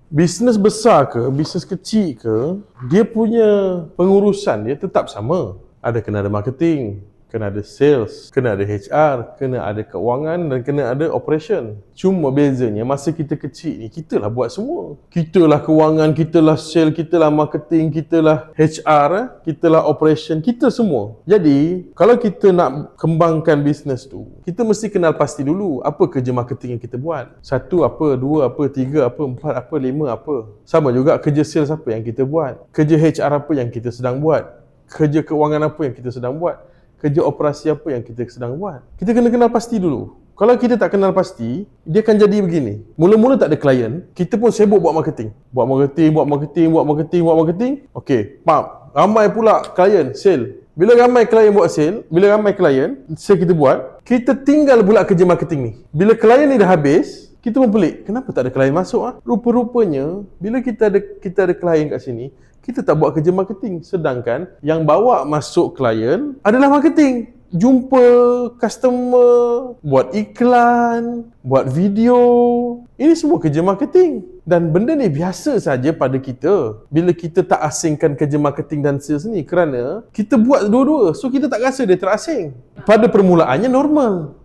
Bisnes besar ke, bisnes kecil ke, dia punya pengurusan dia tetap sama. Kena ada marketing, kena ada sales, kena ada HR, kena ada keuangan dan kena ada operation. Cuma bezanya masa kita kecil ni, kita lah buat semua. Kita lah keuangan, kita lah sales, kita lah marketing, kita lah HR, kita lah operation, kita semua. Jadi, kalau kita nak kembangkan bisnes tu, kita mesti kenal pasti dulu apa kerja marketing yang kita buat. 1 apa, 2 apa, 3 apa, 4 apa, 5 apa. Sama juga kerja sales apa yang kita buat. Kerja HR apa yang kita sedang buat. Kerja keuangan apa yang kita sedang buat. Kerja operasi apa yang kita sedang buat. Kita kena kenal pasti dulu. Kalau kita tak kenal pasti, dia akan jadi begini. Mula-mula tak ada klien, kita pun sibuk buat marketing. Buat marketing. Okey, ramai pula klien, sale. Bila ramai klien buat sale, bila ramai klien, sale kita buat, kita tinggal pula kerja marketing ni. Bila klien ni dah habis, kita pun pelik. Kenapa tak ada klien masuk? Rupa-rupanya, bila kita ada klien kat sini, kita tak buat kerja marketing. Sedangkan yang bawa masuk klien adalah marketing. Jumpa customer, buat iklan, buat video. Ini semua kerja marketing. Dan benda ni biasa saja pada kita. Bila kita tak asingkan kerja marketing dan sales ni. Kerana kita buat dua-dua. So kita tak rasa dia terasing. Pada permulaannya normal.